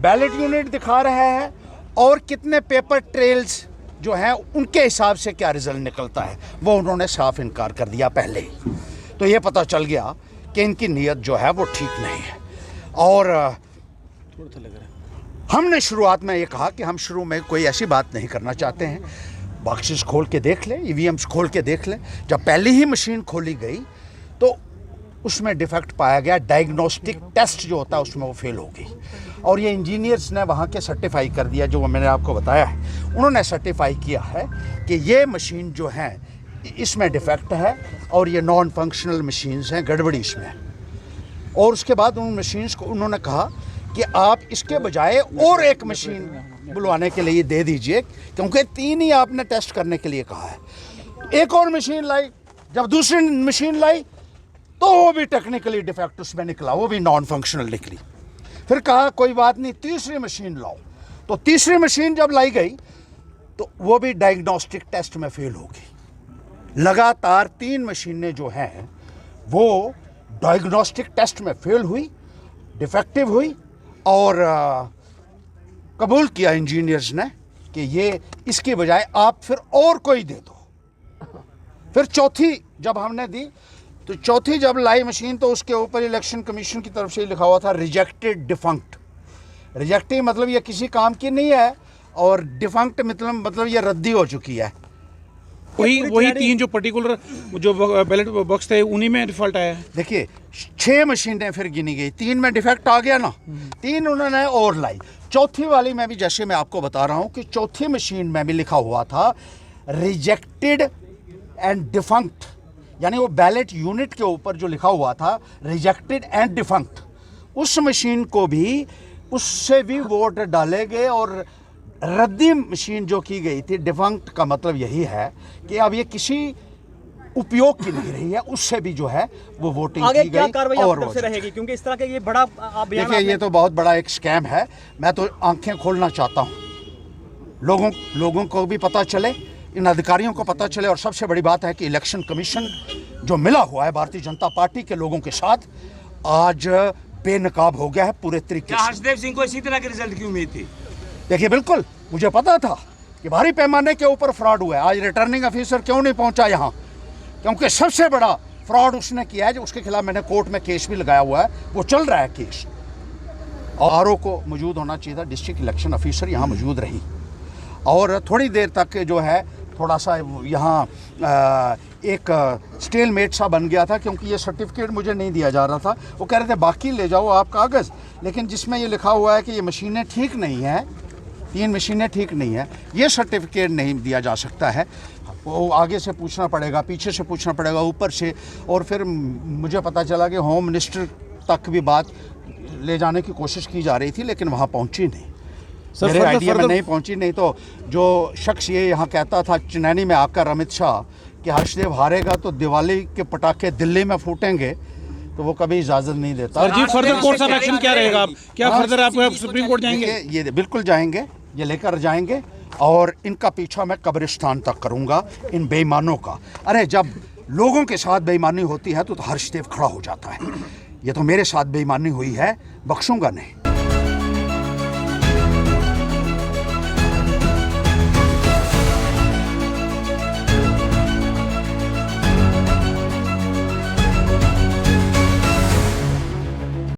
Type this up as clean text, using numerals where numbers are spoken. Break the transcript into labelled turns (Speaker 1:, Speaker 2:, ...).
Speaker 1: Ballot unit दिखा रहा है और कितने पेपर ट्रेल्स जो हैं उनके हिसाब से क्या रिजल्ट निकलता है वो उन्होंने साफ इनकार कर दिया पहले ही। तो ये पता चल गया कि इनकी नीयत जो है वो ठीक नहीं है। और हमने शुरुआत में ये कहा कि हम शुरू में कोई ऐसी बात नहीं करना चाहते हैं, बॉक्सेस खोल के देख लें, ईवीएम्स खोल के देख लें। जब पहली ही मशीन खोली गई तो उसमें डिफेक्ट पाया गया, डायग्नोस्टिक टेस्ट जो होता है उसमें वो फेल हो गई। और ये इंजीनियर्स ने वहाँ के सर्टिफाई कर दिया, जो मैंने आपको बताया है, उन्होंने सर्टिफाई किया है कि ये मशीन जो है इसमें डिफेक्ट है और ये नॉन फंक्शनल मशीन्स हैं, गड़बड़ी इसमें। और उसके बाद उन मशीन्स को उन्होंने कहा कि आप इसके बजाय और एक मशीन बुलवाने के लिए दे दीजिए, क्योंकि 3 ही आपने टेस्ट करने के लिए कहा है। एक और मशीन लाई, जब दूसरी मशीन लाई तो वो भी टेक्निकली डिफेक्ट उसमें निकला, वो भी नॉन फंक्शनल निकली। फिर कहा कोई बात नहीं, तीसरी मशीन लाओ। तो तीसरी मशीन जब लाई गई तो वो भी डायग्नोस्टिक टेस्ट में फेल हो गई। लगातार 3 मशीनें जो हैं वो डायग्नोस्टिक टेस्ट में फेल हुई, डिफेक्टिव हुई। और कबूल किया इंजीनियर्स ने कि ये इसके बजाय आप फिर और कोई दे दो। फिर चौथी जब हमने दी तो चौथी जब लाई मशीन तो उसके ऊपर इलेक्शन कमीशन की तरफ से लिखा हुआ था रिजेक्टेड डिफंक्ट। रिजेक्टिव मतलब ये किसी काम की नहीं है, और डिफंक्ट मतलब ये रद्दी हो चुकी है।
Speaker 2: वही 3 जो पर्टिकुलर जो बैलेट बॉक्स थे उन्हीं में डिफॉल्ट आया है।
Speaker 1: देखिए 6 मशीनें फिर गिनी गई, 3 में डिफेक्ट आ गया ना, 3 उन्होंने और लाई। चौथी वाली में भी जैसे मैं आपको बता रहा हूँ कि चौथी मशीन में भी लिखा हुआ था रिजेक्टेड एंड डिफंक्ट, यानी वो बैलेट यूनिट के ऊपर जो लिखा हुआ था रिजेक्टेड एंड डिफंक्ट, उस मशीन को भी उससे भी वोट डाले गए। और रद्दी मशीन जो की गई थी, डिफंक्ट का मतलब यही है कि अब ये किसी उपयोग की नहीं रही है, उससे भी जो है वो वोटिंग
Speaker 3: आगे
Speaker 1: की
Speaker 3: क्या
Speaker 1: गई।
Speaker 3: कार्रवाई
Speaker 1: और
Speaker 3: आपकी तरफ से रहेगी, क्योंकि इस तरह के ये बड़ा अभियान
Speaker 1: देखिए ये तो बहुत बड़ा एक स्कैम है। मैं तो आंखें खोलना चाहता हूँ, लोगों को भी पता चले, इन अधिकारियों को पता चले। और सबसे बड़ी बात है कि इलेक्शन कमीशन जो मिला हुआ है भारतीय जनता पार्टी के लोगों के साथ, आज बेनकाब हो गया है पूरे तरीके से।
Speaker 4: हर्षदेव सिंह को इसी तरह के रिजल्ट की उम्मीद थी?
Speaker 1: देखिए बिल्कुल मुझे पता था कि भारी पैमाने के ऊपर फ्रॉड हुआ है। आज रिटर्निंग ऑफिसर क्यों नहीं पहुंचा यहाँ? क्योंकि सबसे बड़ा फ्रॉड उसने किया है, जो उसके खिलाफ मैंने कोर्ट में केस भी लगाया हुआ है, वो चल रहा है केस। और आरओ को मौजूद होना चाहिए था, डिस्ट्रिक्ट इलेक्शन ऑफिसर यहाँ मौजूद रही। और थोड़ी देर तक जो है थोड़ा सा यहाँ एक स्टेलमेट सा बन गया था, क्योंकि ये सर्टिफिकेट मुझे नहीं दिया जा रहा था। वो कह रहे थे बाकी ले जाओ आप कागज़, लेकिन जिसमें ये लिखा हुआ है कि ये मशीनें ठीक नहीं हैं, 3 मशीनें ठीक नहीं है, ये सर्टिफिकेट नहीं दिया जा सकता है। वो आगे से पूछना पड़ेगा, पीछे से पूछना पड़ेगा, ऊपर से। और फिर मुझे पता चला कि होम मिनिस्टर तक भी बात ले जाने की कोशिश की जा रही थी, लेकिन वहाँ पहुँची नहीं। मेरे आइडिया में नहीं पहुँची। नहीं तो जो शख्स ये यहाँ कहता था चनैनी में आकर, अमित शाह, कि हर्षदेव हारेगा तो दिवाली के पटाखे दिल्ली में फूटेंगे, तो वो कभी इजाज़त नहीं देता।
Speaker 2: Sir ji further course of action क्या रहेगा? आप क्या फर्दर आप सुप्रीम कोर्ट जाएंगे?
Speaker 1: ये बिल्कुल जाएंगे, ये लेकर जाएंगे और इनका पीछा मैं कब्रिस्तान तक करूंगा, इन बेईमानों का। अरे जब लोगों के साथ बेईमानी होती है तो हर्षदेव खड़ा हो जाता है। ये तो मेरे साथ बेईमानी हुई है, बख्शूंगा नहीं।